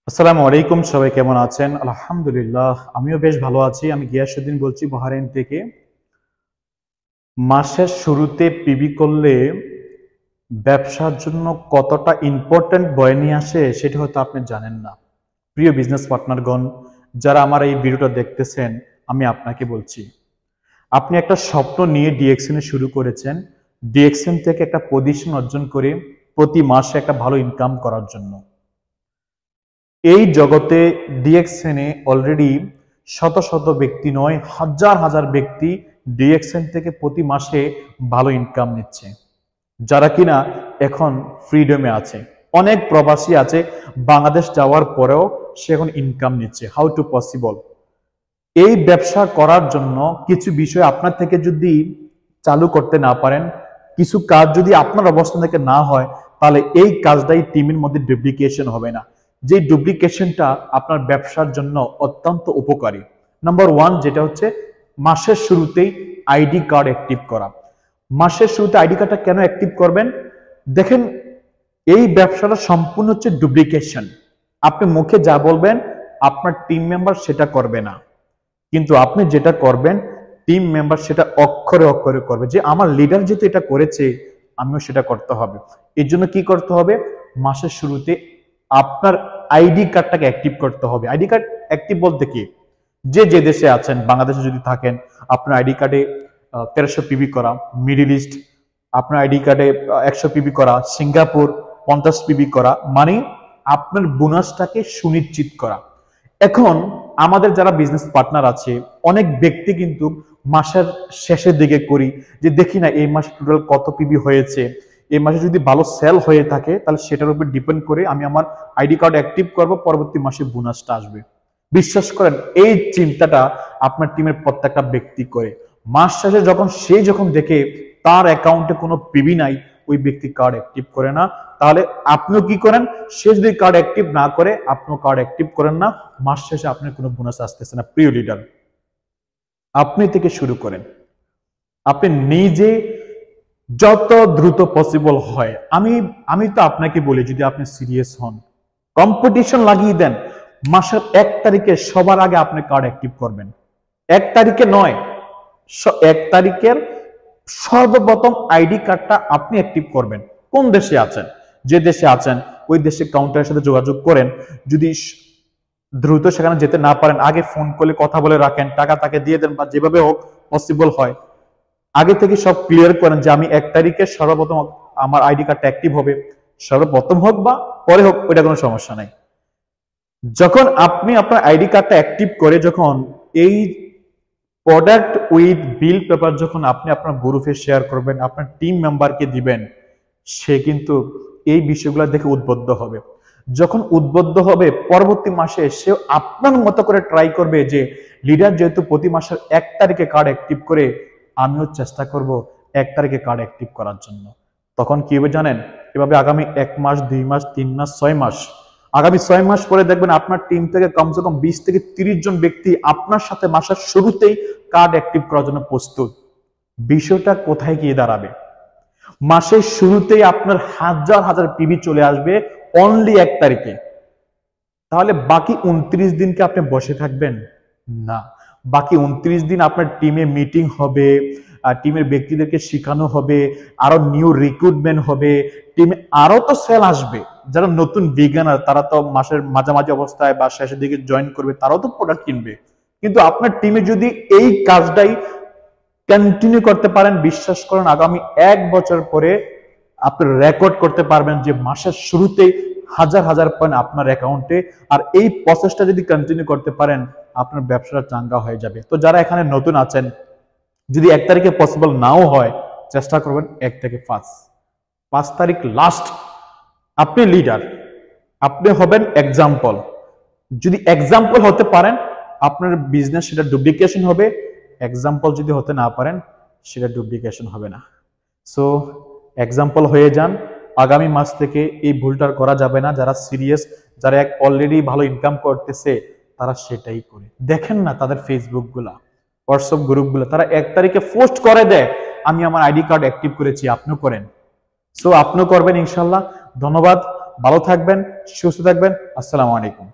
আসসালামু আলাইকুম, সবাই কেমন আছেন? আলহামদুলিল্লাহ, আমিও বেশ ভালো আছি। আমি গিয়াসউদ্দিন বলছি বাহরাইন থেকে। মাসের শুরুতে পিবি করলে ব্যবসার জন্য কতটা ইম্পর্টেন্ট বয়ে নিয়ে আসে সেটা হয়তো আপনি জানেন না। প্রিয় বিজনেস পার্টনারগণ, যারা আমার এই ভিডিওটা দেখতেছেন, আমি আপনাকে বলছি, আপনি একটা স্বপ্ন নিয়ে ডিএক্সএন এ শুরু করেছেন। ডিএক্সএন থেকে একটা পজিশন অর্জন করে প্রতি মাসে একটা ভালো ইনকাম করার জন্য। এই জগতে ডিএক্সএনে অলরেডি শত শত ব্যক্তি নয়, হাজার হাজার ব্যক্তি ডিএক্সএন থেকে প্রতি মাসে ভালো ইনকাম নিচ্ছে, যারা কিনা এখন ফ্রিডমে আছে। অনেক প্রবাসী আছে বাংলাদেশ যাওয়ার পরেও সে এখন ইনকাম নিচ্ছে। How to possible? এই ব্যবসা করার জন্য কিছু বিষয় আপনার থেকে যদি চালু করতে না পারেন, কিছু কাজ যদি আপনার অবস্থান থেকে না হয়, তাহলে এই কাজটাই টিমের মধ্যে ডুপ্লিকেশন হবে না। যে ডুপ্লিকেশনটা আপনার ব্যবসার জন্য অত্যন্ত উপকারী। নাম্বার ওয়ান, যেটা হচ্ছে মাসের শুরুতেই আইডি কার্ড অ্যাক্টিভ করা। মাসের শুরুতে আইডি কার্ডটা কেন অ্যাক্টিভ করবেন? দেখেন, এই ব্যবসাটা সম্পূর্ণ হচ্ছে ডুপ্লিকেশন। আপনি মুখে যা বলবেন আপনার টিম মেম্বার সেটা করবে না, কিন্তু আপনি যেটা করবেন টিম মেম্বার সেটা অক্ষরে অক্ষরে করবে। যে আমার লিডার যেহেতু এটা করেছে, আমিও সেটা করতে হবে। এর জন্য কি করতে হবে? মাসের শুরুতে আপনার আইডি কার্ডটাকে অ্যাক্টিভ করতে হবে। আইডি কার্ড অ্যাক্টিভ বলতে কি, যে যে দেশে আছেন, বাংলাদেশে যদি থাকেন আপনার আইডি কার্ডে 1300 পিবি করা, মিডল ইস্ট আপনার আইডি কার্ডে 100 পিবি করা, সিঙ্গাপুর 50 পিবি করা, মানে আপনার বোনাসটাকে সুনিশ্চিত করা। এখন আমাদের যারা বিজনেস পার্টনার আছে, অনেক ব্যক্তি কিন্তু মাসের শেষের দিকে করি যে দেখি না এই মাসে টোটাল কত পিবি হয়েছে, এই মাসে যদি ভালো সেল হয়ে থাকে তাহলে সেটার উপর ডিপেন্ড করে আমি আমার আইডি কার্ড অ্যাক্টিভ করব, পরবর্তী মাসে বোনাসটা আসবে। বিশ্বাস করেন, এই চিন্তাটা আপনার টিমের প্রত্যেকটা ব্যক্তি করে। মাস শেষে যখন দেখে তার অ্যাকাউন্টে কোনো পিবি নাই, ওই ব্যক্তি কার্ড অ্যাক্টিভ করে না। তাহলে আপনিও কি করেন? সে যদি কার্ড অ্যাক্টিভ না করে, আপনিও কার্ড অ্যাক্টিভ করেন না। মাস শেষে আপনার কোনো বোনাস আসতেছে না। প্রিয় লিডার, আপনি থেকে শুরু করেন। আপনি নিজে যত দ্রুত পসিবল হয়, আমি তো আপনাকে বলি, যদি আপনি সিরিয়াস হন, কম্পিটিশন লাগিয়ে দেন। মাসের 1 তারিখে সবার আগে আপনি কার্ড অ্যাক্টিভ করবেন। 1 তারিখে নয়, 1 তারিখের সর্বপ্রথম আইডি কার্ডটা আপনি অ্যাক্টিভ করবেন। কোন দেশে আছেন, যে দেশে আছেন ওই দেশে কাউন্টারের সাথে যোগাযোগ করেন। যদি দ্রুত সেখানে যেতে না পারেন, আগে ফোন করে কথা বলে রাখেন, টাকা তাকে দিয়ে দেন, বা যেভাবে হোক পসিবল হয় আগে থেকে সব ক্লিয়ার করেন যে আমি 1 তারিখে সর্বপ্রথম আমার আইডি কার্ডটা অ্যাক্টিভ হবে। সর্বপ্রথম হোক বা পরে হোক, ওইটা কোনো সমস্যা নাই। যখন আপনি আপনার আইডি কার্ডটা অ্যাক্টিভ করে যখন এই প্রোডাক্ট উইথ বিল পেপার যখন আপনি আপনার গ্রুপে শেয়ার করবেন, আপনার টিম মেম্বারকে দিবেন, সে কিন্তু এই বিষয়গুলো দেখে উদ্বুদ্ধ হবে। যখন উদ্বুদ্ধ হবে, পরবর্তী মাসে সে আপনার মতো করে ট্রাই করবে যে লিডার যেহেতু প্রতি মাসের 1 তারিখে কার্ড অ্যাক্টিভ করে, আমিও চেষ্টা করব 1 তারিখে কার্ড অ্যাক্টিভ করার জন্য। তখন কি হবে জানেন? এভাবে আগামী 1 মাস, 2 মাস, 3 মাস, 6 মাস, আগামী 6 মাস পরে দেখবেন আপনার টিম থেকে কমসে কম 20 থেকে 30 জন ব্যক্তি আপনার সাথে মাসের শুরুতেই কার্ড অ্যাক্টিভ করার জন্য প্রস্তুত। বিষয়টা কোথায় গিয়ে দাঁড়াবে? মাসের শুরুতেই আপনার হাজার হাজার পিবি চলে আসবে অনলি 1 তারিখে। তাহলে বাকি 29 দিনকে আপনি বসে থাকবেন না। বাকি 29 দিন আপনার টিমে মিটিং হবে, টিমের ব্যক্তিদেরকে শেখানো হবে, আরো নিউ রিক্রুটমেন্ট হবে, টিমে আরো তো সেল আসবে। যারা নতুন বিগিনার তারা তো মাসের মাঝামাঝি অবস্থায় বা শেষের দিকে জয়েন করবে, তারাও তো প্রোডাক্ট কিনবে। কিন্তু আপনার টিমে যদি এই কাজটাই কন্টিনিউ করতে পারেন, বিশ্বাস করেন আগামী 1 বছর পরে আপনি রেকর্ড করতে পারবেন যে মাসের শুরুতেই হাজার হাজার পয়েন্ট আপনার অ্যাকাউন্টে। আর এই প্রসেসটা যদি কন্টিনিউ করতে পারেন, আপনার ব্যবসাটা চাঙ্গা হয়ে যাবে। তো যারা এখানে নতুন আছেন, যদি 1 তারিখে পসিবল নাও হয়, চেষ্টা করবেন 1 থেকে 5 তারিখ লাস্ট। আপনি লিডার, আপনি হবেন এক্সাম্পল। যদি এক্সাম্পল হতে পারেন, আপনার বিজনেস সেটা ডুপ্লিকেশন হবে। এক্সাম্পল যদি হতে না পারেন, সেটা ডুপ্লিকেশন হবে না। সো এক্সাম্পল হয়ে যান। আগামী মাস থেকে এই ভুলটা করা যাবে না। যারা সিরিয়াস, যারা অলরেডি ভালো ইনকাম করতেছে, তারা সেটাই করে। দেখেন না তাদের ফেসবুক গুলা, হোয়াটসঅ্যাপ গ্রুপ গুলা, তারা 1 তারিখে পোস্ট করে দেয় আমি আমার আইডি কার্ড অ্যাক্টিভ করেছি, আপনিও করেন। সো আপনিও করবেন ইনশাল্লাহ। ধন্যবাদ। ভালো থাকবেন, সুস্থ থাকবেন। আসসালামু আলাইকুম।